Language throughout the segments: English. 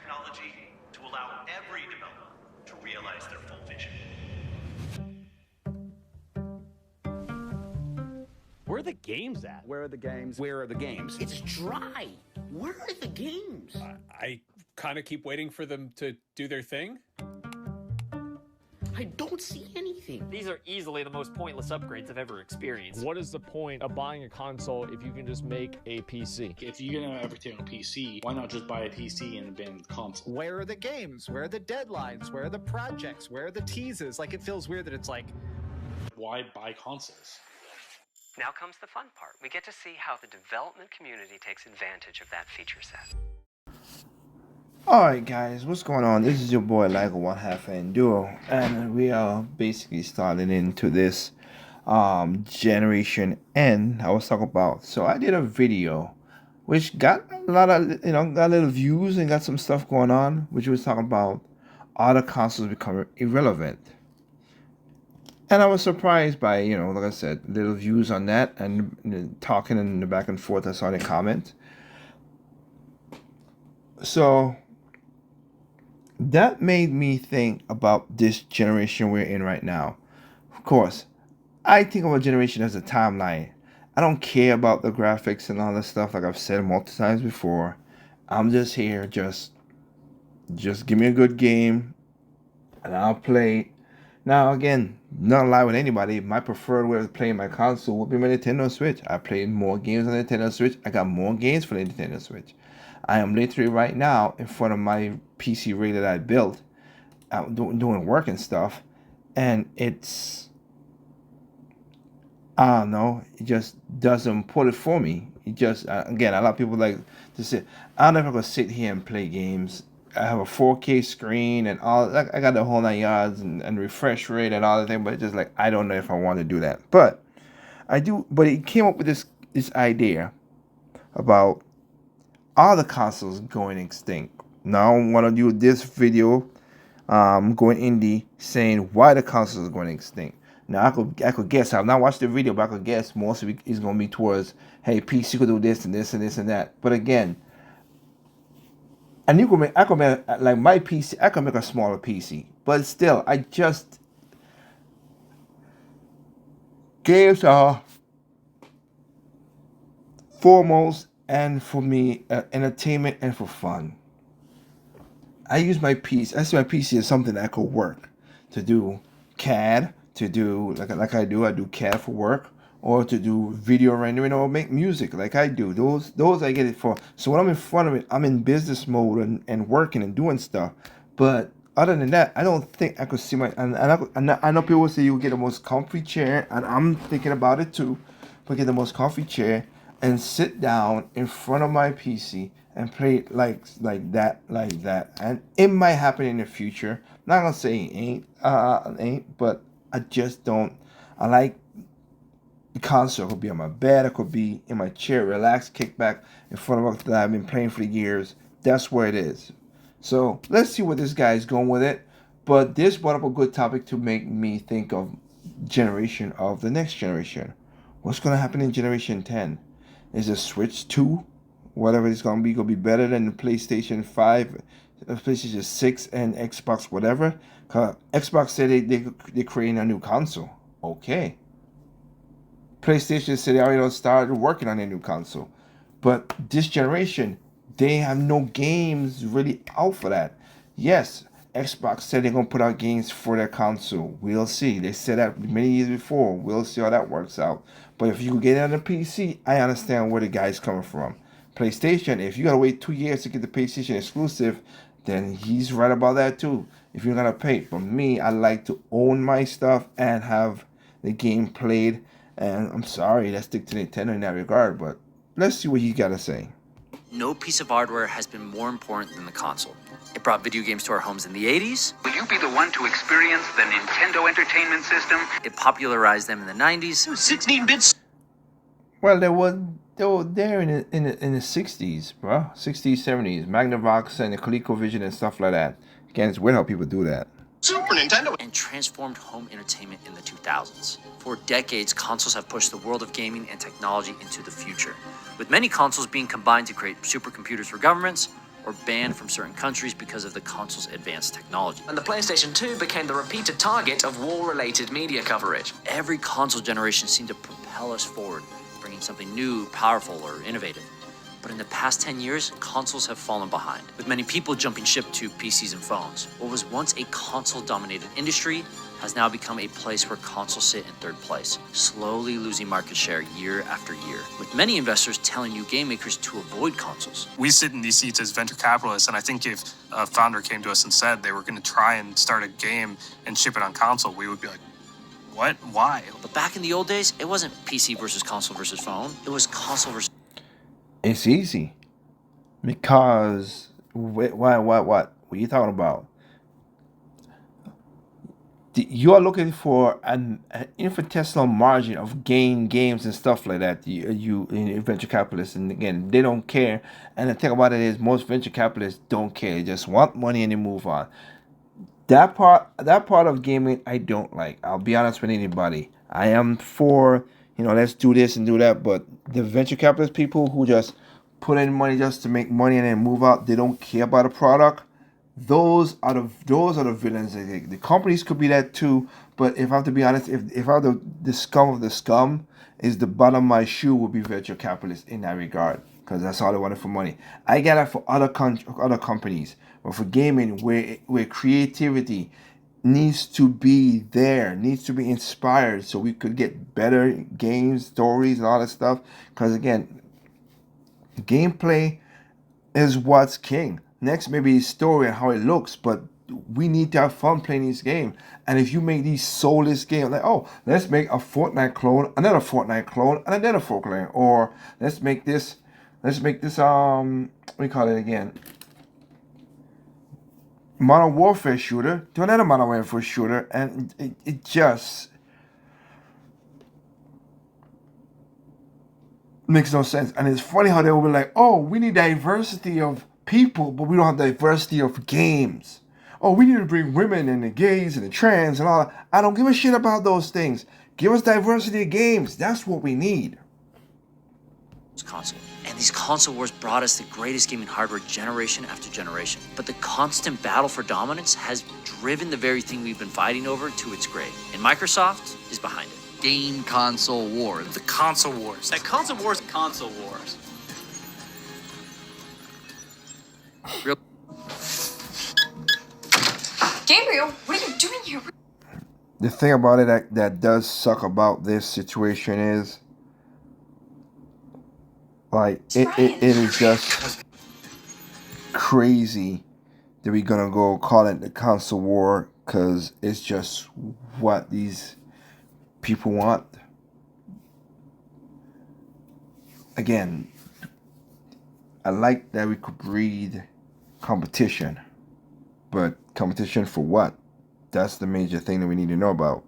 technology to allow every developer to realize their full vision. Where are the games at? Where are the games? Where are the games? It's dry. Where are the games? I kind of keep waiting for them to do their thing. I don't see anything. These are easily the most pointless upgrades I've ever experienced. What is the point of buying a console if you can just make a PC? If you're gonna have everything on PC, why not just buy a PC and abandon the console? Where are the games? Where are the deadlines? Where are the projects? Where are the teases? Like, it feels weird that it's like, Why buy consoles? Now comes the fun part. We get to see how the development community takes advantage of that feature set. Alright guys, what's going on? This is your boy Ligo One Half and Duo, and we are basically starting into this Generation N I was talking about. So I did a video which got a lot of got a little views and got some stuff going on, which was talking about other consoles becoming irrelevant. And I was surprised by, like I said, little views on that and talking in the back and forth I saw in the comment. So that made me think about this generation we're in right now. Of course, I think of a generation as a timeline. I don't care about the graphics and all that stuff, like I've said multiple times before. I'm just here, just give me a good game, and I'll play it. Now, again, not lie with anybody, my preferred way of playing my console would be my Nintendo Switch. I played more games on the Nintendo Switch. I got more games for the Nintendo Switch. I am literally right now in front of my PC rig that I built, out doing work and stuff, and it's, I don't know, it just doesn't put it for me. It just, again, a lot of people like to say, I don't know if I'm going to sit here and play games. I have a 4K screen and all, I got the whole 9 yards and refresh rate and all that thing, but it's just like, I don't know if I want to do that. But I do, but it came up with this idea about all the consoles going extinct. Now I want to do this video, going indie, saying why the consoles are going extinct. Now I could guess. I've not watched the video, but I could guess most of it is going to be towards, hey, PC could do this and this and this and that. But again, and I could make like my PC. I could make a smaller PC, but still, games are foremost, and for me, entertainment and for fun. I use my PC. I see my PC as something that could work to do CAD, to do like I do CAD for work, or to do video rendering or make music like I do. Those I get it for. So when I'm in front of it, I'm in business mode and working and doing stuff. But other than that, I don't think I could see my. And I know people say you get the most comfy chair, and I'm thinking about it too. But get the most comfy chair and sit down in front of my PC and play it like that. And it might happen in the future. I'm not gonna say it ain't, but I just don't. I like the console. It could be on my bed. It could be in my chair, relax, kick back in front of it that I've been playing for years. That's where it is. So let's see where this guy is going with it. But this brought up a good topic to make me think of the next generation. What's gonna happen in Generation 10? Is the Switch 2, whatever it's going to be better than the PlayStation 5, PlayStation 6, and Xbox, whatever? Xbox said they're creating a new console. Okay. PlayStation said they already started working on a new console. But this generation, they have no games really out for that. Yes, Xbox said they're going to put out games for their console. We'll see. They said that many years before. We'll see how that works out. But if you get it on the PC, I understand where the guy's coming from. PlayStation, if you got to wait 2 years to get the PlayStation exclusive, then he's right about that too. If you're going to pay. For me, I like to own my stuff and have the game played. And I'm sorry, let's stick to Nintendo in that regard. But let's see what he got to say. No piece of hardware has been more important than the console. It brought video games to our homes in the 80s. Will you be the one to experience the Nintendo Entertainment System? It popularized them in the 90s. 16 bits. Well, they were there in the 60s, bro. 60s, 70s. Magnavox and the ColecoVision and stuff like that. Again, it's weird how people do that. Super Nintendo. And transformed home entertainment in the 2000s. For decades, consoles have pushed the world of gaming and technology into the future, with many consoles being combined to create supercomputers for governments, or banned from certain countries because of the console's advanced technology. And the PlayStation 2 became the repeated target of war-related media coverage. Every console generation seemed to propel us forward, bringing something new, powerful, or innovative. But in the past 10 years, consoles have fallen behind, with many people jumping ship to PCs and phones. What was once a console-dominated industry has now become a place where consoles sit in third place, slowly losing market share year after year, with many investors telling new game makers to avoid consoles. We sit in these seats as venture capitalists, and I think if a founder came to us and said they were going to try and start a game and ship it on console, we would be like, what? Why? But back in the old days, it wasn't PC versus console versus phone. It was console versus... It's easy. Because, what? What are you talking about? You are looking for an infinitesimal margin of games and stuff like that. You in venture capitalists, and again, they don't care. And the thing about it is, most venture capitalists don't care. They just want money and they move on. That part of gaming, I don't like. I'll be honest with anybody. I am for, let's do this and do that. But the venture capitalist people who just put in money just to make money and then move out, they don't care about the product. Those are the villains. The companies could be that too, but if I have to be honest, if I have the scum of the scum, is the bottom of my shoe would be venture capitalists in that regard, because that's all they wanted for money. I get that for other companies, but for gaming, where creativity needs to be there, needs to be inspired, so we could get better games, stories, and all that stuff. Because again, gameplay is what's king. Next, maybe story and how it looks, but we need to have fun playing this game. And if you make these soulless games, like, oh, let's make a Fortnite clone, another Fortnite clone, and another Fortnite clone, or let's make this, what do you call it again? Modern Warfare shooter, to another Modern Warfare shooter, and it just makes no sense. And it's funny how they will be like, oh, we need diversity of people, but we don't have diversity of games. Oh, we need to bring women and the gays and the trans and all that. I don't give a shit about those things. Give us diversity of games. That's what we need. Console. And these console wars brought us the greatest gaming hardware generation after generation. But the constant battle for dominance has driven the very thing we've been fighting over to its grave. And Microsoft is behind it. Game console wars. The console wars. The console wars. Console wars. Real. Gabriel, what are you doing here? The thing about it that does suck about this situation is, like, it is just crazy that we're gonna go call it the console war, because it's just what these people want. Again, I like that we could breed competition, but competition for what? That's the major thing that we need to know about.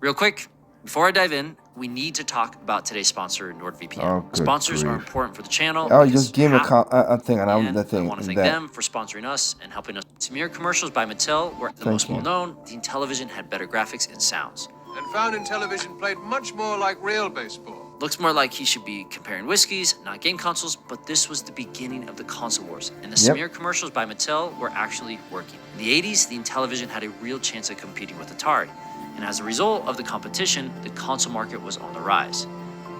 Real quick, before I dive in, we need to talk about today's sponsor, NordVPN. Oh, Sponsors grief. are important for the channel. Oh, you just gave me a thing, and I'm the thing. I want to thank them for sponsoring us and helping us. Samir Commercials by Mattel were the most well-known. The Intellivision had better graphics and sounds. And found Intellivision played much more like real baseball. Looks more like he should be comparing whiskeys, not game consoles, but this was the beginning of the console wars, and the Samir Commercials by Mattel were actually working. In the 80s, the Intellivision had a real chance of competing with Atari, and as a result of the competition, the console market was on the rise.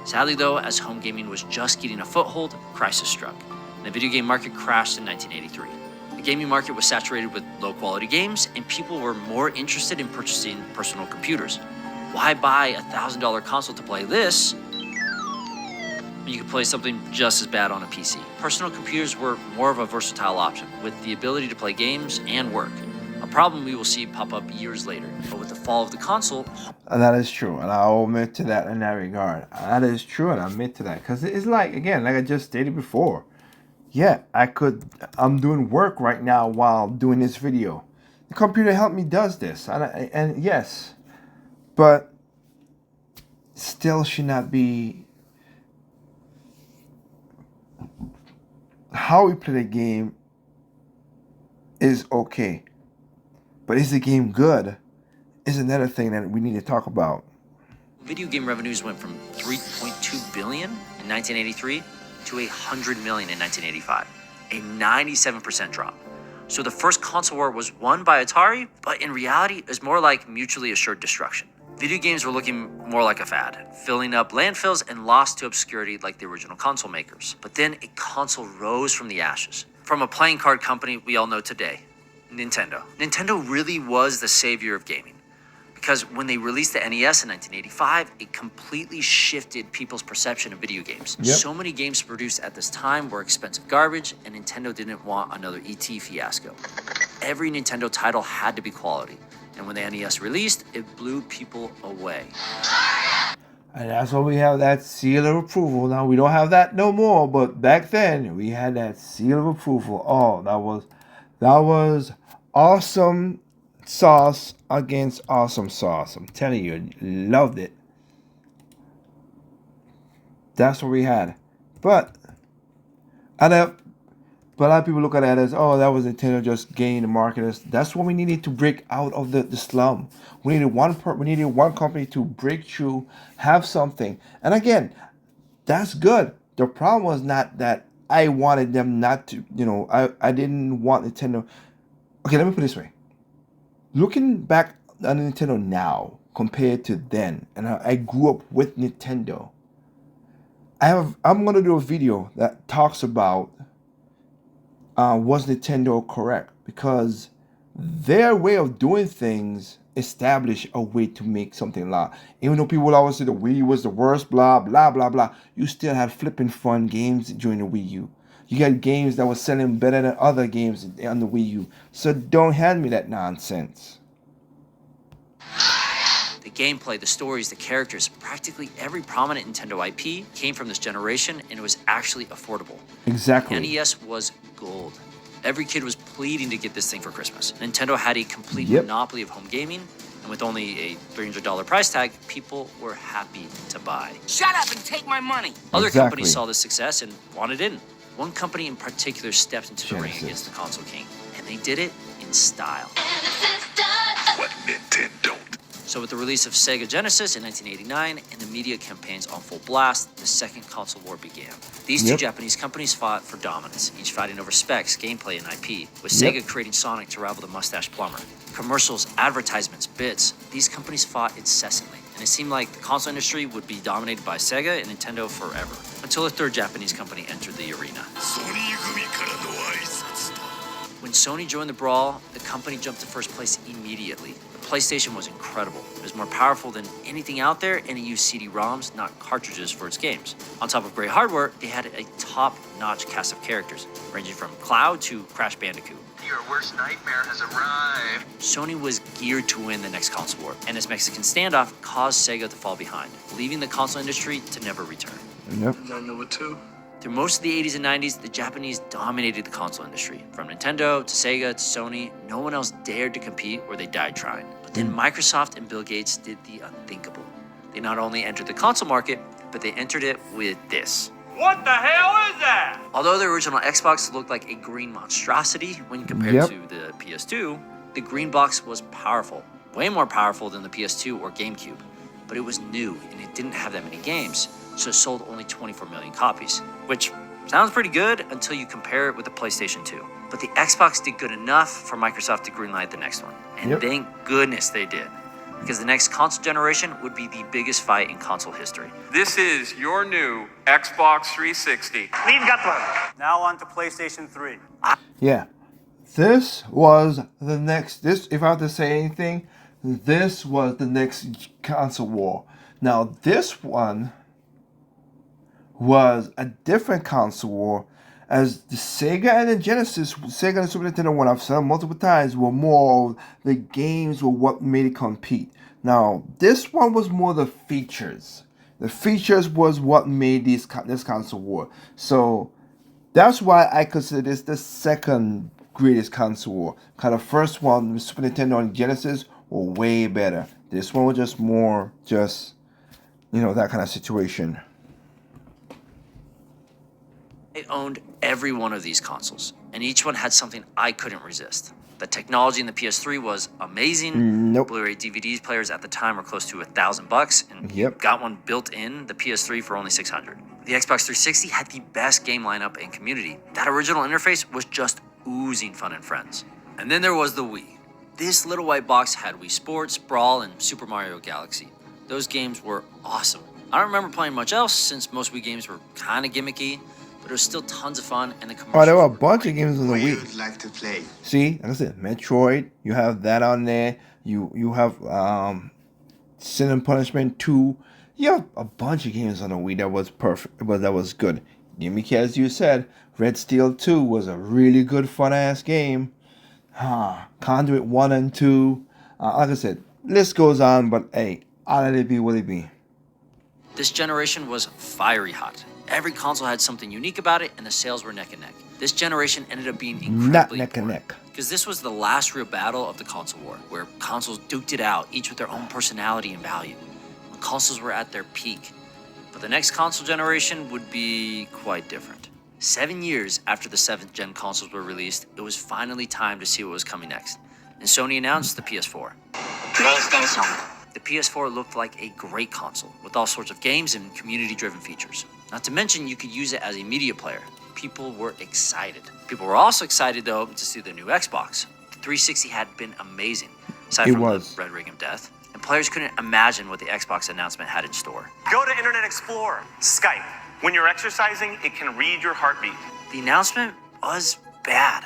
Sadly though, as home gaming was just getting a foothold, crisis struck, and the video game market crashed in 1983. The gaming market was saturated with low-quality games, and people were more interested in purchasing personal computers. Why buy a $1,000 console to play this? You could play something just as bad on a PC. Personal computers were more of a versatile option, with the ability to play games and work. A problem we will see pop up years later. But with the fall of the console... And that is true, and I'll admit to that in that regard. That is true, and I admit to that. Because it's like, again, like I just stated before. Yeah, I'm doing work right now while doing this video. The computer helped me does this, and yes. But still should not be... How we play the game is okay, but is the game good is another thing that we need to talk about. Video game revenues went from $3.2 billion in 1983 to $100 million in 1985, a 97% drop. So the first console war was won by Atari, but in reality, it was more like mutually assured destruction. Video games were looking more like a fad, filling up landfills and lost to obscurity like the original console makers. But then a console rose from the ashes. From a playing card company we all know today, Nintendo. Nintendo really was the savior of gaming. Because when they released the NES in 1985, it completely shifted people's perception of video games. Yep. So many games produced at this time were expensive garbage, and Nintendo didn't want another ET fiasco. Every Nintendo title had to be quality, and when the NES released, it blew people away. And that's why we have that seal of approval. Now, we don't have that no more, but back then, we had that seal of approval. Oh, that was awesome sauce against awesome sauce. I'm telling you, loved it. That's what we had. But a lot of people look at it as, oh, that was Nintendo just gaining the market. That's what we needed to break out of the slum. We needed one company to break through, have something. And again, that's good. The problem was not that I wanted them not to, I didn't want Nintendo. Okay, let me put it this way. Looking back on Nintendo now compared to then, and I grew up with Nintendo, I'm gonna do a video that talks about was Nintendo correct, because their way of doing things established a way to make something law. Even though people always say the Wii U was the worst, blah blah blah blah, you still had flipping fun games during the Wii U. You got games that were selling better than other games on the Wii U. So don't hand me that nonsense. The gameplay, the stories, the characters, practically every prominent Nintendo IP came from this generation, and it was actually affordable. Exactly. The NES was gold. Every kid was pleading to get this thing for Christmas. Nintendo had a complete Yep. monopoly of home gaming, and with only a $300 price tag, people were happy to buy. Shut up and take my money. Other Exactly. companies saw this success and wanted in. One company in particular stepped into the ring Genesis. against the console king, and they did it in style. What Nintendo? So with the release of Sega Genesis in 1989 and the media campaigns on full blast, the second console war began. These two Yep. Japanese companies fought for dominance, each fighting over specs, gameplay, and IP, with Yep. Sega creating Sonic to rival the mustache plumber. Commercials, advertisements, bits, these companies fought incessantly, and it seemed like the console industry would be dominated by Sega and Nintendo forever, until a third Japanese company entered the arena. When Sony joined the brawl, the company jumped to first place immediately. The PlayStation was incredible. It was more powerful than anything out there, and it used CD-ROMs, not cartridges, for its games. On top of great hardware, they had a top-notch cast of characters, ranging from Cloud to Crash Bandicoot. Your worst nightmare has arrived. Sony was geared to win the next console war, and this Mexican standoff caused Sega to fall behind, leaving the console industry to never return. Yep. Number two. Through most of the 80s and 90s, the Japanese dominated the console industry. From Nintendo to Sega to Sony, no one else dared to compete or they died trying. But then Microsoft and Bill Gates did the unthinkable. They not only entered the console market, but they entered it with this. What the hell is that? Although the original Xbox looked like a green monstrosity when compared Yep. to the PS2, the green box was powerful, way more powerful than the PS2 or GameCube. But it was new and it didn't have that many games, so it sold only 24 million copies, which sounds pretty good until you compare it with the PlayStation 2. But the Xbox did good enough for Microsoft to greenlight the next one. And Yep. thank goodness they did, because the next console generation would be the biggest fight in console history. This is your new Xbox 360. We've got one. Now on to PlayStation 3. Yeah. This was the next, if I have to say anything, this was the next console war. Now, this one was a different console war, as the Sega and the Genesis, Sega and the Super Nintendo, one I've said multiple times, were more, the games were what made it compete. Now, this one was more the features. The features was what made this console war. So, that's why I consider this the second greatest console war. Kind of first one, the Super Nintendo and Genesis, were way better. This one was just more, that kind of situation. I owned every one of these consoles, and each one had something I couldn't resist. The technology in the PS3 was amazing. Nope. Blu-ray DVD players at the time were close to $1,000, and Yep. got one built in the PS3 for only $600. The Xbox 360 had the best game lineup and community. That original interface was just oozing fun and friends. And then there was the Wii. This little white box had Wii Sports, Brawl, and Super Mario Galaxy. Those games were awesome. I don't remember playing much else since most Wii games were kind of gimmicky, but it was still tons of fun and the commercials. Oh, there were a bunch of games on the Wii. Would like to play. See, like I said, Metroid, you have that on there. You have Sin and Punishment 2. You have a bunch of games on the Wii that was perfect, but that was good. Gimmicky, as you said, Red Steel 2 was a really good, fun-ass game. Conduit 1 and 2. Like I said, list goes on, but hey, I'll let it be what it be. This generation was fiery hot. Every console had something unique about it, and the sales were neck and neck. This generation ended up being incredibly Not neck and neck. because this was the last real battle of the console war, where consoles duked it out, each with their own personality and value. When consoles were at their peak. But the next console generation would be quite different. 7 years after the 7th gen consoles were released, it was finally time to see what was coming next. And Sony announced the PS4. PlayStation. The PS4 looked like a great console, with all sorts of games and community-driven features. Not to mention, you could use it as a media player. People were excited. People were also excited, though, to see the new Xbox. The 360 had been amazing, aside from the Red Ring of Death. And players couldn't imagine what the Xbox announcement had in store. Go to Internet Explorer. Skype. When you're exercising, it can read your heartbeat. The announcement was bad.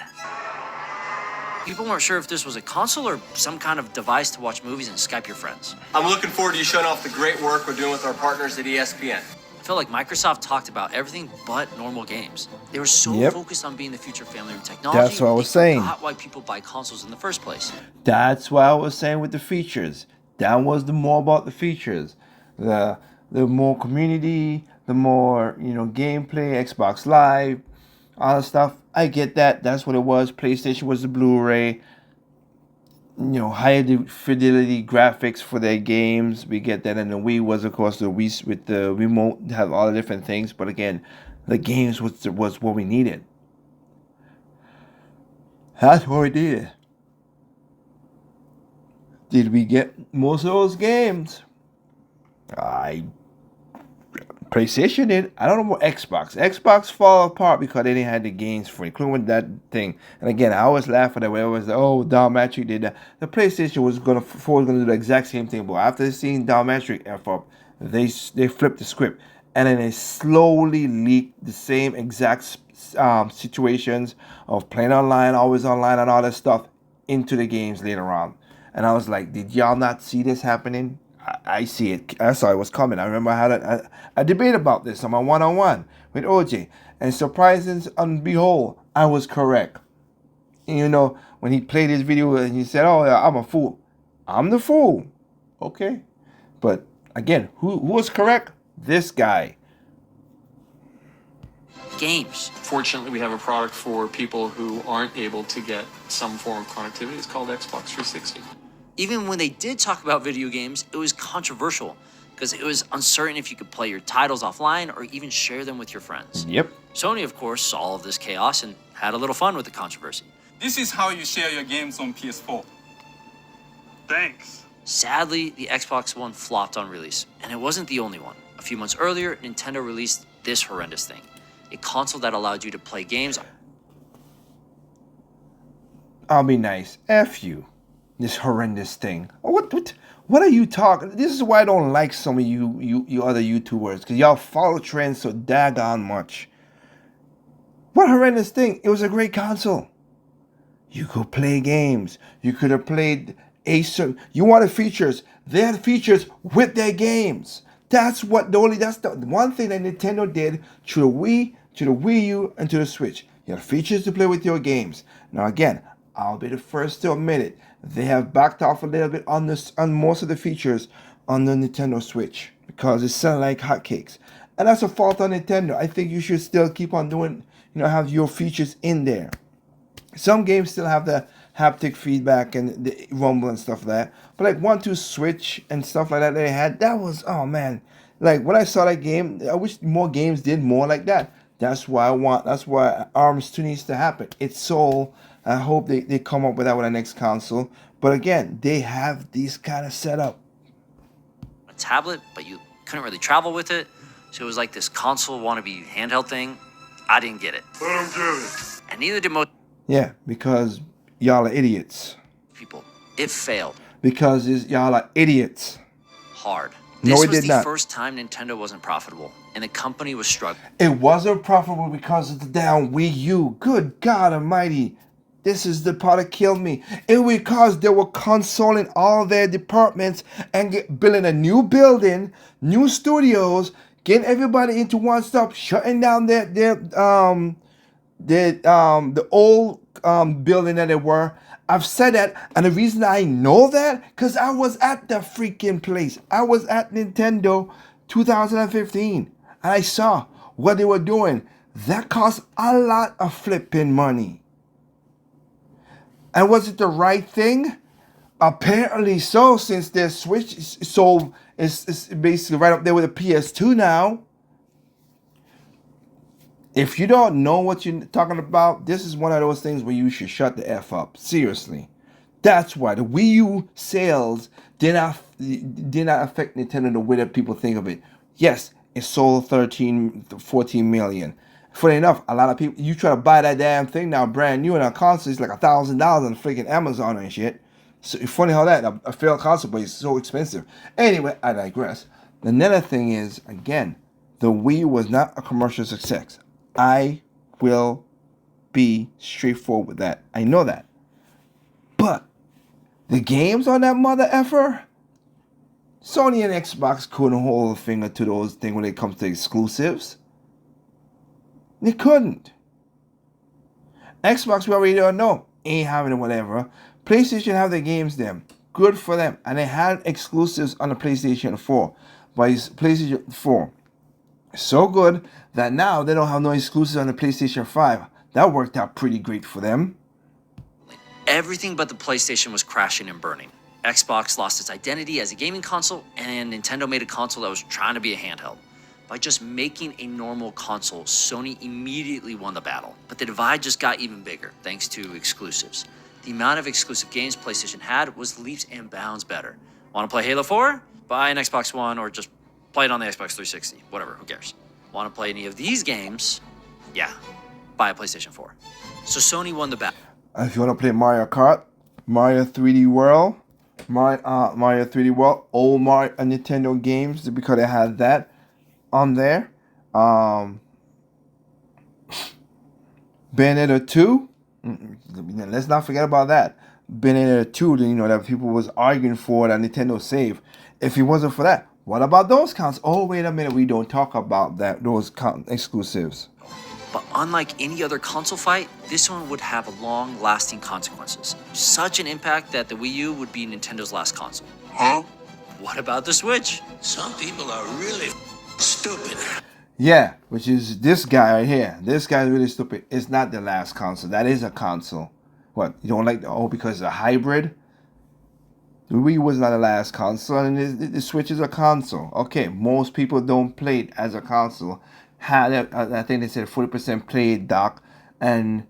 People weren't sure if this was a console or some kind of device to watch movies and Skype your friends. I'm looking forward to you showing off the great work we're doing with our partners at ESPN. I felt like Microsoft talked about everything but normal games. They were so focused on being the future family of technology. That's what I was saying. Not why people buy consoles in the first place. That's what I was saying with the features. That was the more about the features. The more community, the more, gameplay, Xbox Live, all that stuff. I get that. That's what it was. PlayStation was the Blu-ray. Higher fidelity graphics for their games. We get that. And the Wii was, of course, the Wii with the remote, have all the different things. But again, the games was what we needed. That's what we did. Did we get most of those games? PlayStation did. I don't know about Xbox. Xbox fall apart because they didn't have the games for it, including that thing. And again, I always laugh at it when it was Dalmatric did that. The PlayStation was gonna do the exact same thing, but after seeing Dalmatric F up, they flipped the script, and then they slowly leaked the same exact situations of playing online, always online, and all that stuff into the games later on. And I was like, did y'all not see this happening? I see it. I saw it was coming. I remember I had a debate about this on my one-on-one with OJ. And surprising and behold, I was correct. And, when he played his video and he said, oh, yeah, I'm a fool. I'm the fool. Okay. But, again, who was correct? This guy. Games. Fortunately, we have a product for people who aren't able to get some form of connectivity. It's called Xbox 360. Even when they did talk about video games, it was controversial because it was uncertain if you could play your titles offline or even share them with your friends. Yep. Sony, of course, saw all of this chaos and had a little fun with the controversy. This is how you share your games on PS4. Thanks. Sadly, the Xbox One flopped on release, and it wasn't the only one. A few months earlier, Nintendo released this horrendous thing, a console that allowed you to play games. I'll be nice. F you. This horrendous thing. What are you talking? This is why I don't like some of you other YouTubers, because y'all follow trends so daggone much. What horrendous thing? It was a great console. You could play games. You could have played Acer. You wanted features. They had features with their games. That's the one thing that Nintendo did to the Wii, to the Wii U, and to the Switch. You had features to play with your games. Now again, I'll be the first to admit it. They have backed off a little bit on most of the features on the Nintendo Switch because it's selling like hotcakes. And that's a fault on Nintendo. I think you should still keep on doing, have your features in there. Some games still have the haptic feedback and the rumble and stuff like that. But like 1-2 Switch and stuff like that they had, that was, oh man. Like when I saw that game, I wish more games did more like that. That's why ARMS 2 needs to happen. It's sold. I hope they come up with that with the next console. But again, they have these kind of setup. A tablet, but you couldn't really travel with it. So it was like this console wannabe handheld thing. I didn't get it. Let him get it. And neither did most Yeah, because y'all are idiots. people. It failed Because y'all are idiots. hard. No, This it was did the not. first time Nintendo wasn't profitable, and the company was struggling. It wasn't profitable because of the damn Wii U. Good God Almighty. This is the part that killed me. It was because they were consoling all their departments and building a new building, new studios, getting everybody into one stop, shutting down the old building that they were. I've said that, and the reason I know that, because I was at the freaking place. I was at Nintendo 2015, and I saw what they were doing. That cost a lot of flipping money. And was it the right thing? Apparently so, since their Switch is basically right up there with the PS2 now. If you don't know what you're talking about, this is one of those things where you should shut the F up. Seriously. That's why the Wii U sales did not affect Nintendo the way that people think of it. Yes, it sold 14 million. Funny enough, a lot of people, you try to buy that damn thing now brand new on a console, it's like $1,000 on freaking Amazon and shit. So funny how that, a failed console, but it's so expensive. Anyway, I digress. Another thing is, again, the Wii was not a commercial success. I will be straightforward with that. I know that. But the games on that mother effer, Sony and Xbox couldn't hold a finger to those things when it comes to exclusives. They couldn't. Xbox, we already don't know, ain't having it, whatever. PlayStation have their games them. Good for them. And they had exclusives on the PlayStation 4. But it's PlayStation 4. So good that now they don't have no exclusives on the PlayStation 5. That worked out pretty great for them. Everything but the PlayStation was crashing and burning. Xbox lost its identity as a gaming console, and Nintendo made a console that was trying to be a handheld. By just making a normal console, Sony immediately won the battle. But the divide just got even bigger, thanks to exclusives. The amount of exclusive games PlayStation had was leaps and bounds better. Want to play Halo 4? Buy an Xbox One or just play it on the Xbox 360. Whatever, who cares? Want to play any of these games? Yeah, buy a PlayStation 4. So Sony won the battle. If you want to play Mario Kart, Mario 3D World, Mario 3D World, old Mario Nintendo games, because they had that on there. Bayonetta 2, let's not forget about that. Bayonetta 2, you know, that people was arguing for that Nintendo save. If it wasn't for that, what about those counts? Oh, wait a minute, we don't talk about that, those exclusives. But unlike any other console fight, this one would have long-lasting consequences. Such an impact that the Wii U would be Nintendo's last console. Huh? What about the Switch? Some people are really stupid. Yeah, which is this guy right here. This guy's really stupid. It's not the last console. That is a console. What, you don't like because it's a hybrid? The Wii was not the last console, and the Switch is a console. Okay, most people don't play it as a console. I think they said 40% played dock, and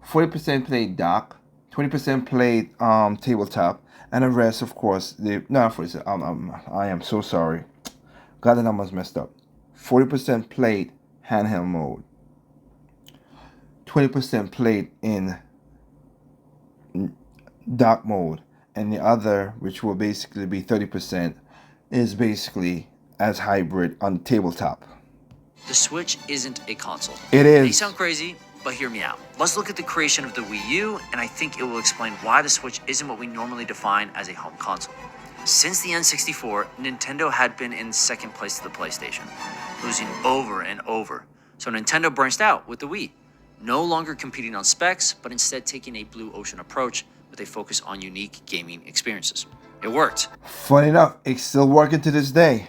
40% played dock, 20% played tabletop, and the rest, of course, I am so sorry. Got the numbers messed up. 40% played handheld mode. 20% played in dock mode, and the other, which will basically be 30%, is basically as hybrid on tabletop. The Switch isn't a console. It is. They sound crazy, but hear me out. Let's look at the creation of the Wii U, and I think it will explain why the Switch isn't what we normally define as a home console. Since the N64, Nintendo had been in second place to the PlayStation, losing over and over. So Nintendo branched out with the Wii, no longer competing on specs, but instead taking a blue ocean approach with a focus on unique gaming experiences. It worked. Funny enough, it's still working to this day.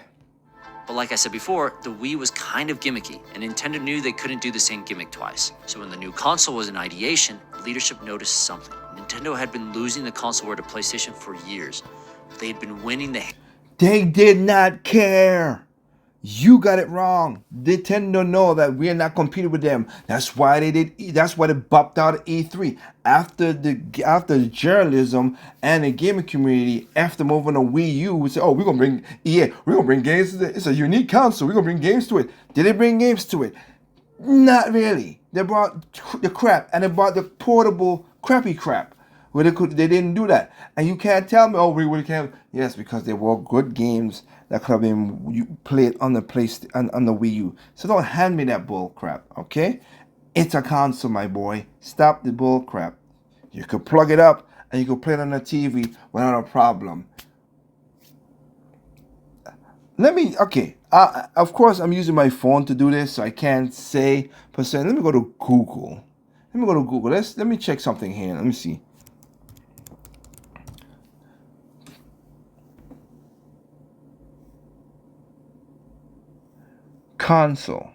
But like I said before, the Wii was kind of gimmicky, and Nintendo knew they couldn't do the same gimmick twice. So when the new console was in ideation, leadership noticed something. Nintendo had been losing the console war to PlayStation for years. They had been winning the... They did not care. You got it wrong. Nintendo know that we are not competing with them. That's why they did. That's why they bopped out of E3 after the journalism and the gaming community. After moving on Wii U, we said, "Oh, we're gonna bring EA. We're gonna bring games to it. It's a unique console. We're gonna bring games to it." Did they bring games to it? Not really. They brought the crap, and they brought the portable crappy crap. Where they didn't do that, and you can't tell me, "Oh, we can't." Yes, because they were good games that could have been played on the on the Wii U. So don't hand me that bull crap, okay? It's a console, my boy. Stop the bull crap. You could plug it up and you could play it on the TV without a problem. Of course, I'm using my phone to do this, so I can't say percent. Let me go to Google. Let me check something here. Let me see. Console.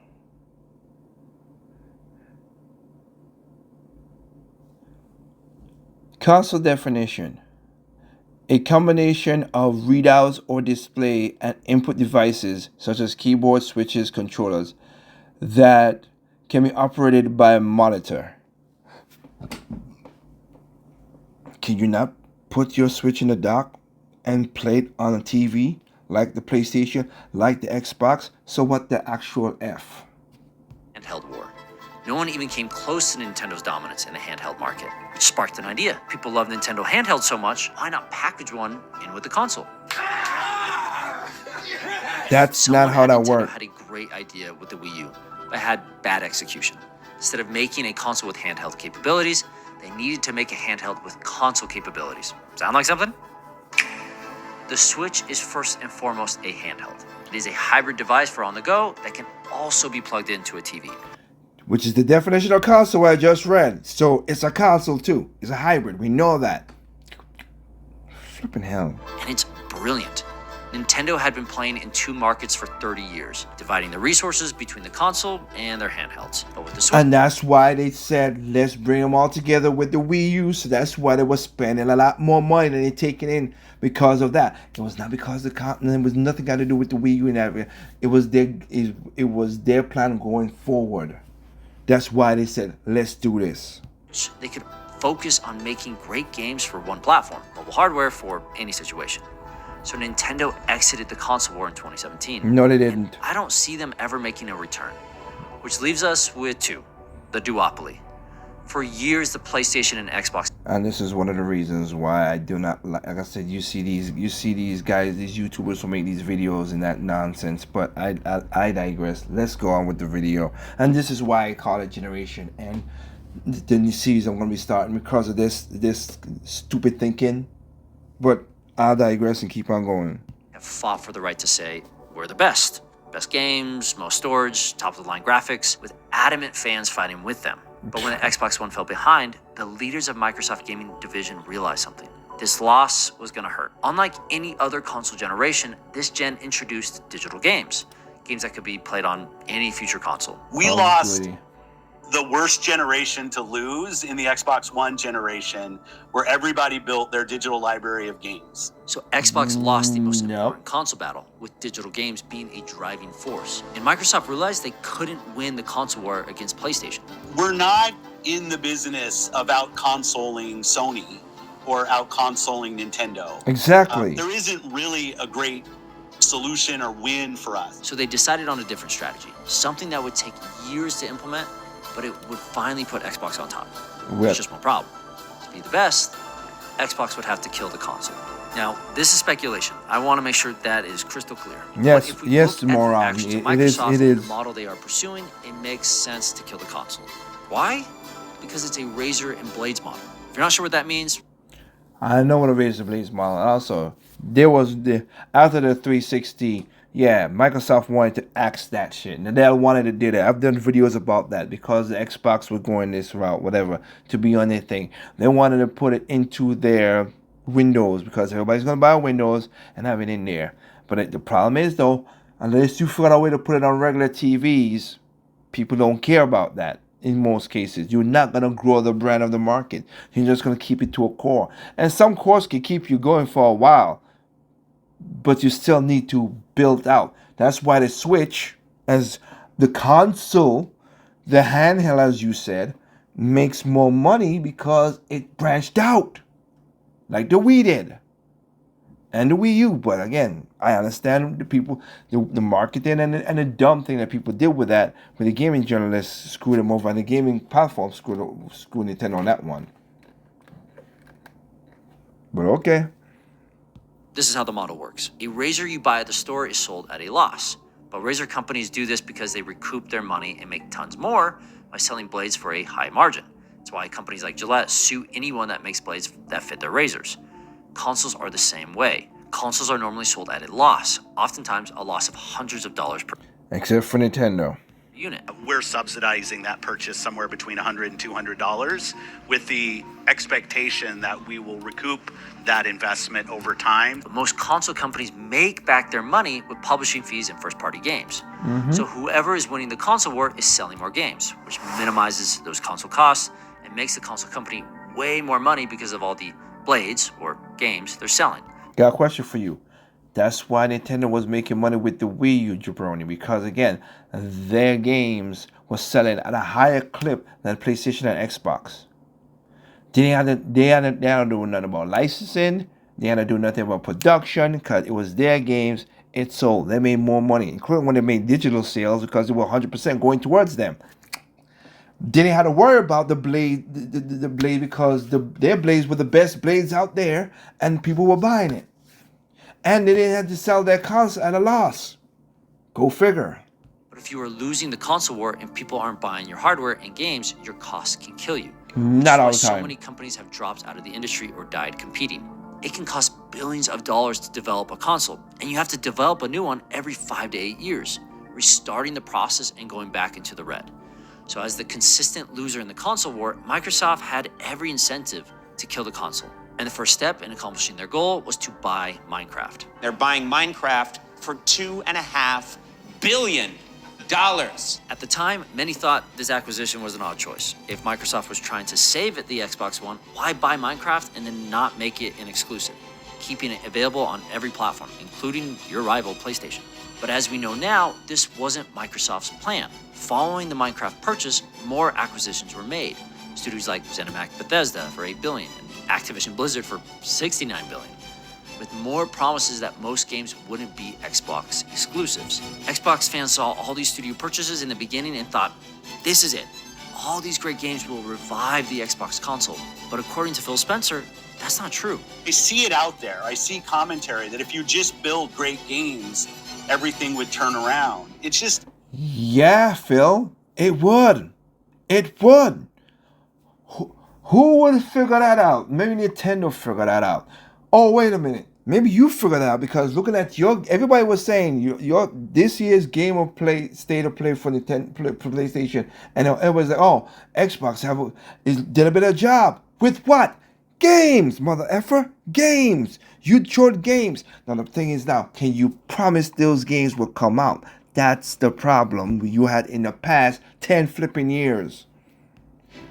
Console definition. A combination of readouts or display and input devices such as keyboards, switches, controllers that can be operated by a monitor. Can you not put your Switch in the dock and play it on a TV? Like the PlayStation, like the Xbox, so what the actual F? Handheld war. No one even came close to Nintendo's dominance in the handheld market, which sparked an idea. People love Nintendo handheld so much, why not package one in with the console? That's not how that works. Nintendo had a great idea with the Wii U, but had bad execution. Instead of making a console with handheld capabilities, they needed to make a handheld with console capabilities. Sound like something? The Switch is first and foremost a handheld. It is a hybrid device for on the go that can also be plugged into a TV. Which is the definition of console I just read. So it's a console too. It's a hybrid. We know that. Flipping hell. And it's brilliant. Nintendo had been playing in two markets for 30 years, dividing the resources between the console and their handhelds. But with the Switch, and that's why they said, let's bring them all together with the Wii U. So that's why they were spending a lot more money than they taking in because of that. It was not because the continent. It was nothing got to do with the Wii U and everything. It was their plan going forward. That's why they said, let's do this. They could focus on making great games for one platform, mobile hardware for any situation. So Nintendo exited the console war in 2017. No, they didn't. And I don't see them ever making a return, which leaves us with two, the duopoly. For years, the PlayStation and Xbox. And this is one of the reasons why I do not like I said, you see these guys, these YouTubers who make these videos and that nonsense. But I digress. Let's go on with the video. And this is why I call it Generation N. The new series I'm going to be starting because of this stupid thinking. But I'll digress and keep on going. Have fought for the right to say, we're the best. Best games, most storage, top-of-the-line graphics, with adamant fans fighting with them. But when the Xbox One fell behind, the leaders of Microsoft gaming division realized something. This loss was gonna hurt. Unlike any other console generation, this gen introduced digital games. Games that could be played on any future console. We lost the worst generation to lose in the Xbox One generation, where everybody built their digital library of games. So Xbox lost the most important console battle, with digital games being a driving force. And Microsoft realized they couldn't win the console war against PlayStation. We're not in the business of out-consoling Sony or out-consoling Nintendo. Exactly. There isn't really a great solution or win for us. So they decided on a different strategy, something that would take years to implement, but it would finally put Xbox on top. There's just one problem. To be the best, Xbox would have to kill the console. Now, this is speculation. I want to make sure that is crystal clear. Yes, yes, moron. It is. The model they are pursuing, it makes sense to kill the console. Why? Because it's a razor and blades model. If you're not sure what that means, I know what a razor blades model. Also, there was after the 360. Yeah, Microsoft wanted to axe that shit. Nadal wanted to do that. I've done videos about that because the Xbox was going this route, whatever, to be on their thing. They wanted to put it into their Windows because everybody's going to buy Windows and have it in there. But the problem is, though, unless you figure out a way to put it on regular TVs, people don't care about that in most cases. You're not going to grow the brand of the market. You're just going to keep it to a core. And some cores can keep you going for a while, but you still need to build out That's why the Switch, as the console, the handheld, as you said, makes more money because it branched out, like the Wii did, and the Wii U. But again, I understand the people, the marketing and the dumb thing that people did with that, with the gaming journalists screwed them over, and the gaming platform screwed Nintendo on that one. But okay. This is how the model works. A razor you buy at the store is sold at a loss. But razor companies do this because they recoup their money and make tons more by selling blades for a high margin. That's why companies like Gillette sue anyone that makes blades that fit their razors. Consoles are the same way. Consoles are normally sold at a loss, oftentimes a loss of hundreds of dollars per Except for Nintendo. unit. We're subsidizing that purchase somewhere between $100 and $200 with the expectation that we will recoup that investment over time. But most console companies make back their money with publishing fees and first-party games. So whoever is winning the console war is selling more games, which minimizes those console costs and makes the console company way more money because of all the blades or games they're selling. Got a question for you. That's why Nintendo was making money with the Wii U, jabroni, because again, their games were selling at a higher clip than PlayStation and Xbox. They had to do nothing about licensing. They had to do nothing about production because it was their games. It sold. They made more money, including when they made digital sales because they were 100% going towards them. They didn't have to worry about the blade, the blade because their blades were the best blades out there, and people were buying it. And they didn't have to sell their console at a loss. Go figure. But if you are losing the console war and people aren't buying your hardware and games, your costs can kill you. Not all the So time. many companies have dropped out of the industry or died competing. It can cost billions of dollars to develop a console, and you have to develop a new one every 5 to 8 years, restarting the process and going back into the red. So as the consistent loser in the console war, Microsoft had every incentive to kill the console. And the first step in accomplishing their goal was to buy Minecraft. They're buying Minecraft for $2.5 billion. At the time, many thought this acquisition was an odd choice. If Microsoft was trying to save it the Xbox One, why buy Minecraft and then not make it an exclusive, keeping it available on every platform, including your rival PlayStation? But as we know now, this wasn't Microsoft's plan. Following the Minecraft purchase, more acquisitions were made. Studios like ZeniMax Bethesda for $8 billion and Activision Blizzard for $69 billion, with more promises that most games wouldn't be Xbox exclusives. Xbox fans saw all these studio purchases in the beginning and thought, this is it. All these great games will revive the Xbox console. But according to Phil Spencer, that's not true. I see it out there. I see commentary that if you just build great games, everything would turn around. It's just... Yeah, Phil. It would. It would. Who would figure that out? Maybe Nintendo figured that out. Oh, wait a minute. Maybe you figured that out because looking at everybody was saying your this year's game of play, state of play for Nintendo, for PlayStation, and everybody's like, oh, Xbox did a better job with what? Games, mother effer, games. You showed games. Now the thing is now, can you promise those games will come out? That's the problem you had in the past 10 flipping years.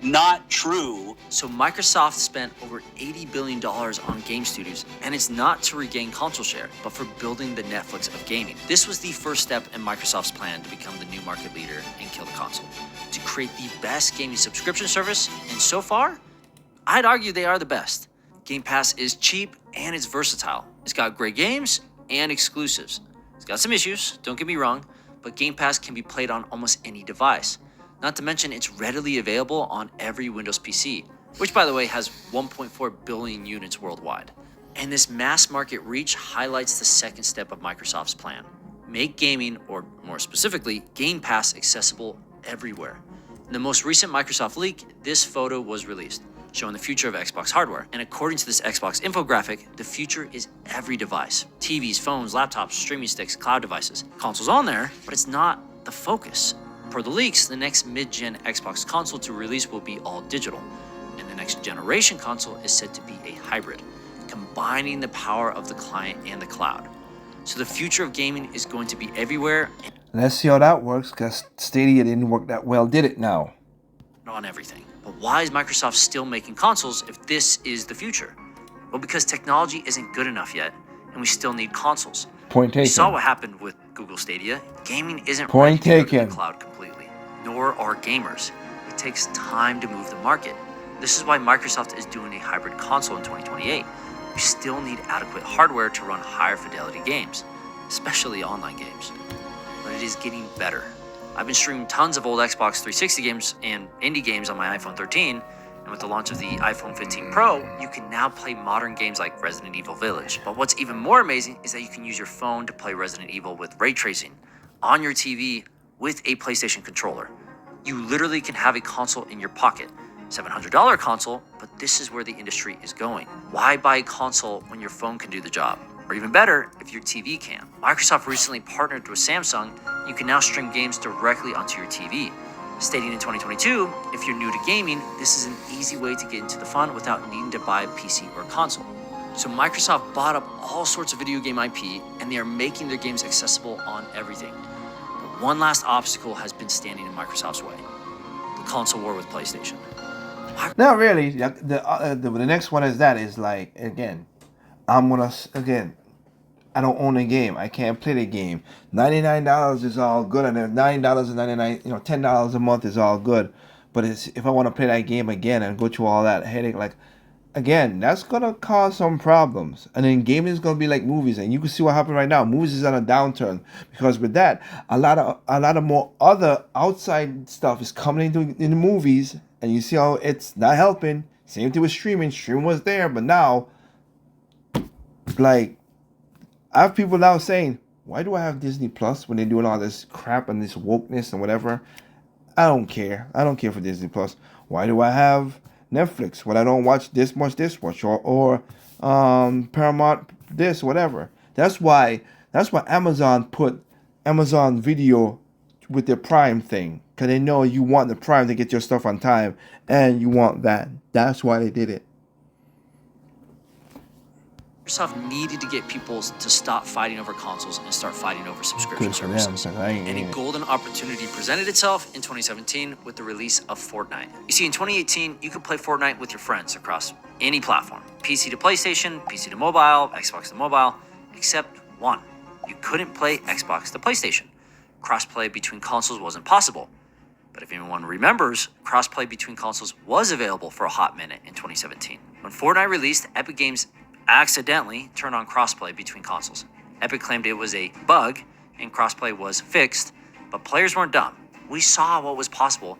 Not true. So Microsoft spent over $80 billion on game studios, and it's not to regain console share, but for building the Netflix of gaming. This was the first step in Microsoft's plan to become the new market leader and kill the console, to create the best gaming subscription service, and so far, I'd argue they are the best. Game Pass is cheap and it's versatile. It's got great games and exclusives. It's got some issues, don't get me wrong, but Game Pass can be played on almost any device. Not to mention it's readily available on every Windows PC, which by the way has 1.4 billion units worldwide. And this mass market reach highlights the second step of Microsoft's plan. Make gaming, or more specifically, Game Pass accessible everywhere. In the most recent Microsoft leak, this photo was released, showing the future of Xbox hardware. And according to this Xbox infographic, the future is every device. TVs, phones, laptops, streaming sticks, cloud devices. Consoles on there, but it's not the focus. Per the leaks, the next mid-gen Xbox console to release will be all digital, and the next generation console is said to be a hybrid, combining the power of the client and the cloud. So the future of gaming is going to be everywhere. Let's see how that works, because Stadia didn't work that well, did it now? On everything. But why is Microsoft still making consoles if this is the future? Well, because technology isn't good enough yet, and we still need consoles. Point taken. We saw what happened with Google Stadia, gaming isn't Point ready to go to taken. the cloud completely, nor are gamers. It takes time to move the market. This is why Microsoft is doing a hybrid console in 2028. We still need adequate hardware to run higher fidelity games, especially online games. But it is getting better. I've been streaming tons of old Xbox 360 games and indie games on my iPhone 13, and with the launch of the iPhone 15 Pro, you can now play modern games like Resident Evil Village. But what's even more amazing is that you can use your phone to play Resident Evil with ray tracing on your TV with a PlayStation controller. You literally can have a console in your pocket. $700 console, but this is where the industry is going. Why buy a console when your phone can do the job? Or even better, if your TV can. Microsoft recently partnered with Samsung. You can now stream games directly onto your TV. Stating in 2022, if you're new to gaming, this is an easy way to get into the fun without needing to buy a PC or console. So Microsoft bought up all sorts of video game IP, and they are making their games accessible on everything. But one last obstacle has been standing in Microsoft's way: the console war with PlayStation. Not really. The next one is like, again, I don't own a game. I can't play the game. $99 is all good, and $9.99, $10 a month is all good. But if I want to play that game again and go through all that headache, like, again, that's gonna cause some problems. And then gaming is gonna be like movies, and you can see what happened right now. Movies is on a downturn because with that, a lot of more other outside stuff is coming into the movies, and you see how it's not helping. Same thing with streaming. Streaming was there, but now, like, I have people now saying, why do I have Disney Plus when they're doing all this crap and this wokeness and whatever? I don't care. I don't care for Disney Plus. Why do I have Netflix when I don't watch this much or Paramount this, whatever? That's why Amazon put Amazon Video with their Prime thing, because they know you want the Prime to get your stuff on time, and you want that. That's why they did it. Microsoft needed to get people to stop fighting over consoles and start fighting over subscription services. And a golden opportunity presented itself in 2017 with the release of Fortnite. You see, in 2018, you could play Fortnite with your friends across any platform. PC to PlayStation, PC to mobile, Xbox to mobile, except one. You couldn't play Xbox to PlayStation. Crossplay between consoles wasn't possible. But if anyone remembers, crossplay between consoles was available for a hot minute in 2017. When Fortnite released, Epic Games accidentally turned on crossplay between consoles. Epic claimed it was a bug and crossplay was fixed, but players weren't dumb. We saw what was possible,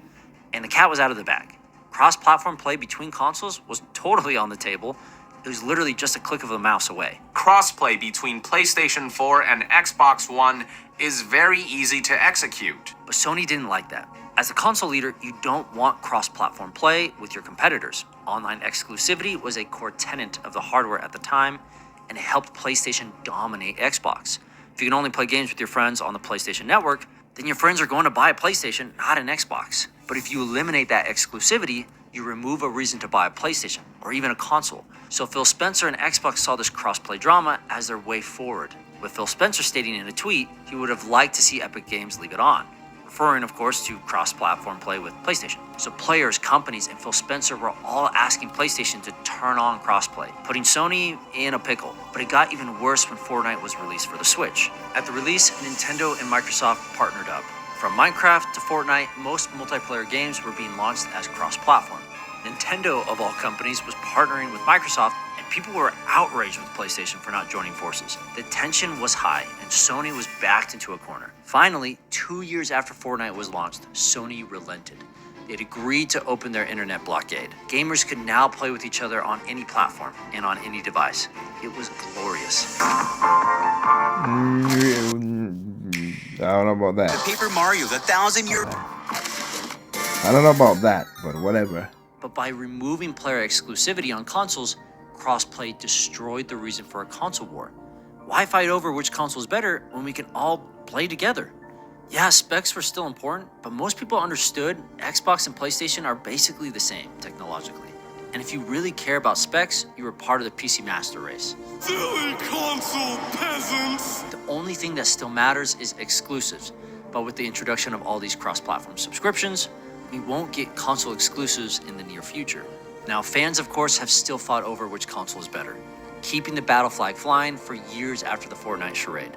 and the cat was out of the bag. Cross-platform play between consoles was totally on the table. It was literally just a click of a mouse away. Crossplay between PlayStation 4 and Xbox One is very easy to execute. But Sony didn't like that. As a console leader, you don't want cross-platform play with your competitors. Online exclusivity was a core tenet of the hardware at the time, and it helped PlayStation dominate Xbox. If you can only play games with your friends on the PlayStation Network, then your friends are going to buy a PlayStation, not an Xbox. But if you eliminate that exclusivity, you remove a reason to buy a PlayStation or even a console. So Phil Spencer and Xbox saw this cross-play drama as their way forward, with Phil Spencer stating in a tweet he would have liked to see Epic Games leave it on, referring, of course, to cross-platform play with PlayStation. So players, companies, and Phil Spencer were all asking PlayStation to turn on crossplay, putting Sony in a pickle. But it got even worse when Fortnite was released for the Switch. At the release, Nintendo and Microsoft partnered up. From Minecraft to Fortnite, most multiplayer games were being launched as cross-platform. Nintendo, of all companies, was partnering with Microsoft, and people were outraged with PlayStation for not joining forces. The tension was high, and Sony was backed into a corner. Finally, 2 years after Fortnite was launched, Sony relented. They'd agreed to open their internet blockade. Gamers could now play with each other on any platform and on any device. It was glorious. I don't know about that. The Paper Mario, the 1,000-year... I don't know about that, but whatever. But by removing player exclusivity on consoles, crossplay destroyed the reason for a console war. Why fight over which console is better when we can all play together? Yeah, specs were still important, but most people understood Xbox and PlayStation are basically the same technologically. And if you really care about specs, you were part of the PC master race. Silly console peasants! The only thing that still matters is exclusives, but with the introduction of all these cross-platform subscriptions, we won't get console exclusives in the near future. Now, fans, of course, have still fought over which console is better, keeping the battle flag flying for years after the Fortnite charade.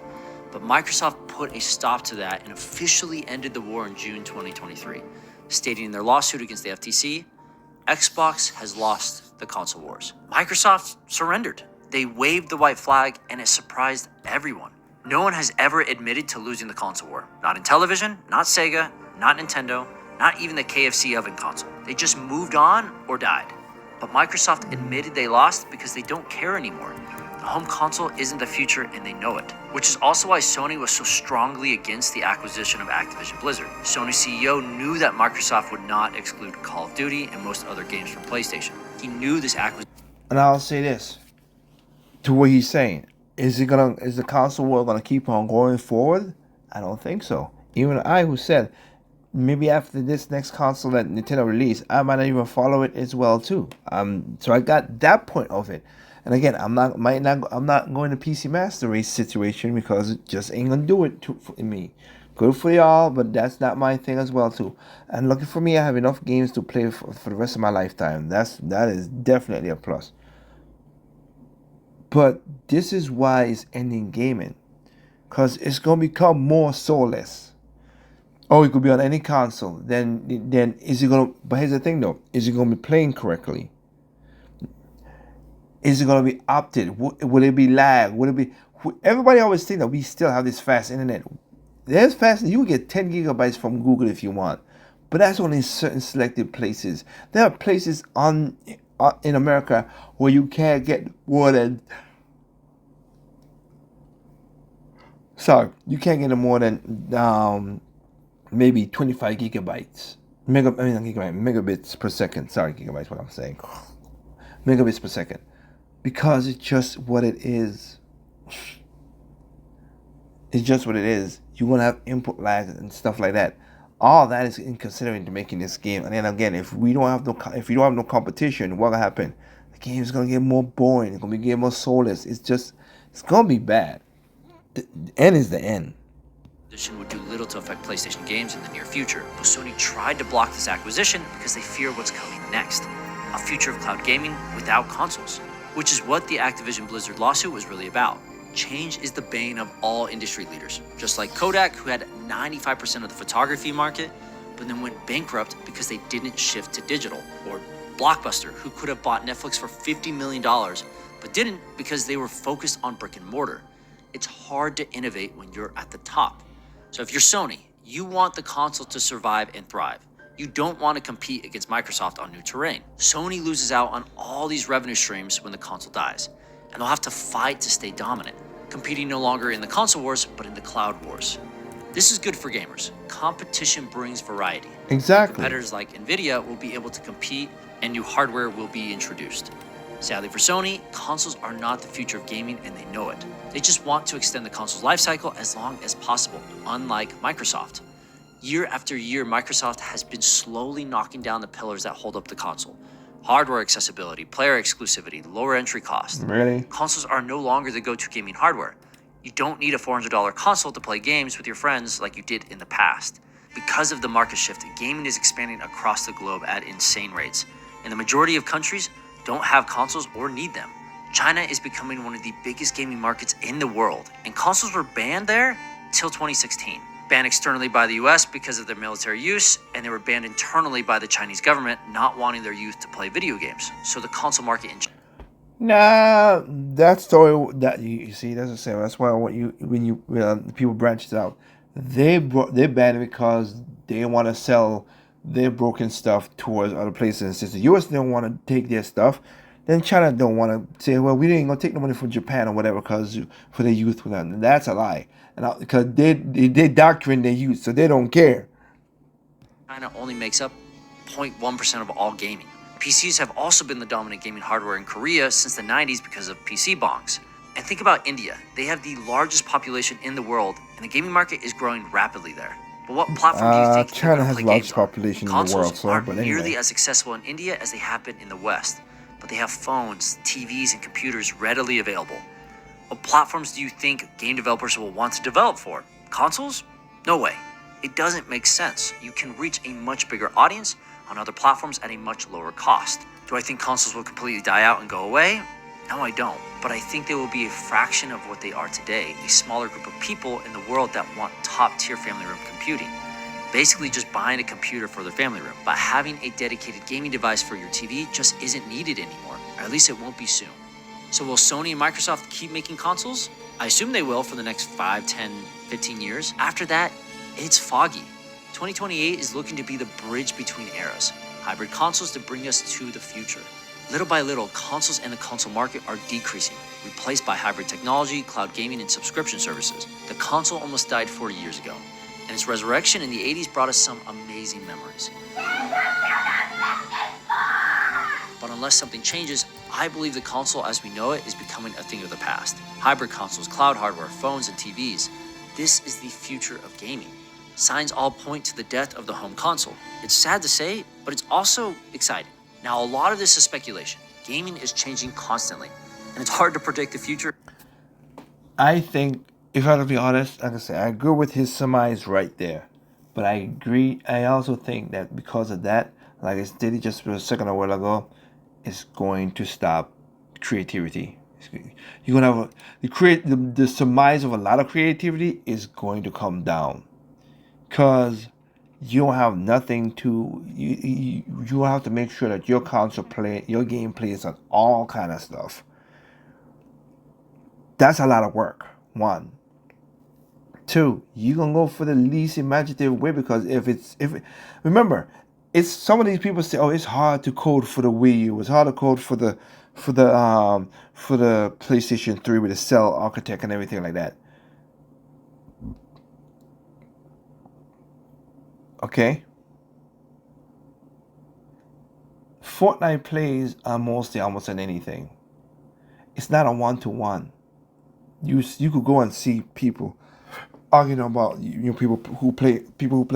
But Microsoft put a stop to that and officially ended the war in June 2023, stating in their lawsuit against the FTC, Xbox has lost the console wars. Microsoft surrendered. They waved the white flag and it surprised everyone. No one has ever admitted to losing the console war. Not in television, not Sega, not Nintendo, not even the KFC oven console. They just moved on or died. But Microsoft admitted they lost because they don't care anymore. The home console isn't the future and they know it, which is also why Sony was so strongly against the acquisition of Activision Blizzard. Sony CEO knew that Microsoft would not exclude Call of Duty and most other games from PlayStation. He knew this acquisition. And I'll say this to what he's saying. Is the console war gonna keep on going forward? I don't think so. Even I, who said maybe after this next console that Nintendo released, I might not even follow it as well too. So I got that point of it. And again, I'm not going to PC Master Race situation because it just ain't gonna do it for me. Good for y'all, but that's not my thing as well too. And lucky for me, I have enough games to play for the rest of my lifetime. That is definitely a plus. But this is why it's ending gaming, because it's gonna become more soulless. Oh, it could be on any console. Then is it gonna? But here's the thing though: is it gonna be playing correctly? Is it gonna be opted? Will it be lag? Will it be? Everybody always think that we still have this fast internet. There's fast. You can get 10 gigabytes from Google if you want, but that's only in certain selected places. There are places in America where you can't get more than. Sorry, you can't get more than maybe 25 gigabytes. Megabits per second. Sorry, gigabytes. What I'm saying. Megabits per second. Because it's just what it is. It's just what it is. You're gonna have input lag and stuff like that. All that is in considering to making this game. And then again, if you don't have no competition, what'll happen? The game is gonna get more boring. It's gonna get more soulless. It's gonna be bad. The end is the end. Would do little to affect PlayStation games in the near future, but Sony tried to block this acquisition because they fear what's coming next. A future of cloud gaming without consoles, which is what the Activision Blizzard lawsuit was really about. Change is the bane of all industry leaders, just like Kodak, who had 95% of the photography market, but then went bankrupt because they didn't shift to digital, or Blockbuster, who could have bought Netflix for $50 million, but didn't because they were focused on brick and mortar. It's hard to innovate when you're at the top. So if you're Sony, you want the console to survive and thrive. You don't want to compete against Microsoft on new terrain. Sony loses out on all these revenue streams when the console dies, and they'll have to fight to stay dominant, competing no longer in the console wars, but in the cloud wars. This is good for gamers. Competition brings variety. Exactly. Competitors like Nvidia will be able to compete, and new hardware will be introduced. Sadly for Sony, consoles are not the future of gaming, and they know it. They just want to extend the console's lifecycle as long as possible, unlike Microsoft. Year after year, Microsoft has been slowly knocking down the pillars that hold up the console. Hardware accessibility, player exclusivity, lower entry cost. Really? Consoles are no longer the go-to gaming hardware. You don't need a $400 console to play games with your friends like you did in the past. Because of the market shift, gaming is expanding across the globe at insane rates, and the majority of countries don't have consoles or need them. China is becoming one of the biggest gaming markets in the world, and consoles were banned there till 2016. Banned externally by the US because of their military use, and they were banned internally by the Chinese government not wanting their youth to play video games. So the console market in China. Nah, that story that you see, that's the same. That's why when people branched out, they banned it because they want to sell their broken stuff towards other places. Since the US don't want to take their stuff, then China don't want to say, well, we ain't gonna take the money from Japan or whatever because for the youth. That's a lie. And because they doctrine their youth, so they don't care. China only makes up 0.1% of all gaming. PCs have also been the dominant gaming hardware in Korea since the 90s because of PC bongs. And think about India. They have the largest population in the world, and the gaming market is growing rapidly there. But what platform do you think China has the largest population in the world, so aren't but anyway. nearly as accessible in India as they have been in the West. But they have phones, TVs, and computers readily available. What platforms do you think game developers will want to develop for? Consoles? No way. It doesn't make sense. You can reach a much bigger audience on other platforms at a much lower cost. Do I think consoles will completely die out and go away? No, I don't. But I think they will be a fraction of what they are today, a smaller group of people in the world that want top-tier family room computing. Basically just buying a computer for their family room. But having a dedicated gaming device for your TV just isn't needed anymore, or at least it won't be soon. So will Sony and Microsoft keep making consoles? I assume they will for the next 5, 10, 15 years. After that, it's foggy. 2028 is looking to be the bridge between eras. Hybrid consoles to bring us to the future. Little by little, consoles and the console market are decreasing, replaced by hybrid technology, cloud gaming, and subscription services. The console almost died 40 years ago, and its resurrection in the 80s brought us some amazing memories. But unless something changes, I believe the console as we know it is becoming a thing of the past. Hybrid consoles, cloud hardware, phones, and TVs. This is the future of gaming. Signs all point to the death of the home console. It's sad to say, but it's also exciting. Now, a lot of this is speculation. Gaming is changing constantly, and it's hard to predict the future. I think, if I have to be honest, like I say, I agree with his surmise right there. But I agree, I also think that because of that, like I stated just a second a while ago, it's going to stop creativity. You're gonna have the surmise of a lot of creativity is going to come down, because you don't have nothing to you have to make sure that your game plays on all kind of stuff. That's a lot of work. 1. 2, you're gonna go for the least imaginative way, because remember, it's some of these people say, oh, it's hard to code for the Wii U, it's hard to code for the PlayStation 3 with the cell architect and everything like that. Okay. Fortnite plays are mostly almost on anything. It's not a one-to-one. You could go and see people arguing about people who play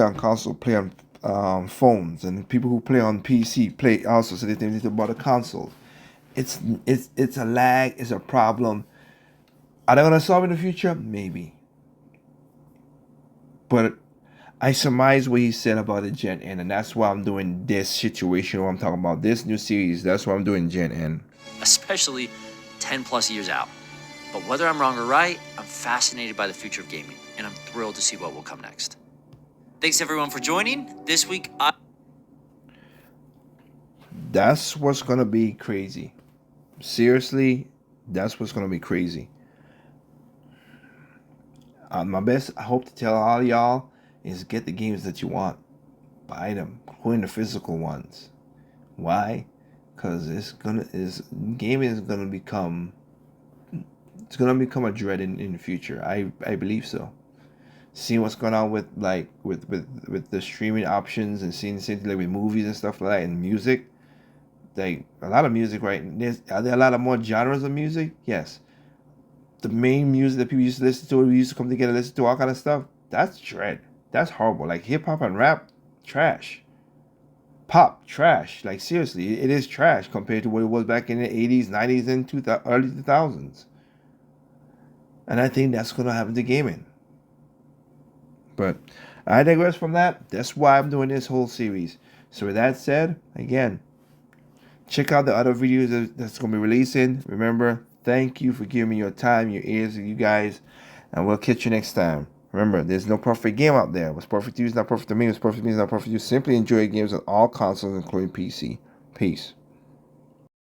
on console play on phones, and people who play on PC play also, so they think about a console. It's a lag, it's a problem. Are they gonna solve it in the future? Maybe. But I surmise what he said about the Gen N, and that's why I'm doing this situation where I'm talking about this new series. That's why I'm doing Gen N. Especially 10 plus years out. But whether I'm wrong or right, I'm fascinated by the future of gaming, and I'm thrilled to see what will come next. Thanks everyone for joining. This week, That's what's gonna be crazy. Seriously, that's what's gonna be crazy. My best, I hope to tell all y'all, is get the games that you want. Buy them, including the physical ones. Why? Because gaming is gonna become a dread in the future. I believe so. Seeing what's going on with the streaming options, and seeing things like with movies and stuff like that, and music. Like a lot of music, right? Are there a lot of more genres of music? Yes. The main music that people used to listen to, we used to come together and listen to, all kind of stuff. That's dread. That's horrible. Like hip hop and rap, trash. Pop, trash. Like seriously, it is trash compared to what it was back in the 80s, 90s, and early 2000s. And I think that's going to happen to gaming. But I digress from that. That's why I'm doing this whole series. So with that said, again, check out the other videos that's going to be releasing. Remember, thank you for giving me your time, your ears, you guys. And we'll catch you next time. Remember, there's no perfect game out there. What's perfect to you is not perfect to me. What's perfect to me is not perfect to you. Simply enjoy games on all consoles, including PC. Peace.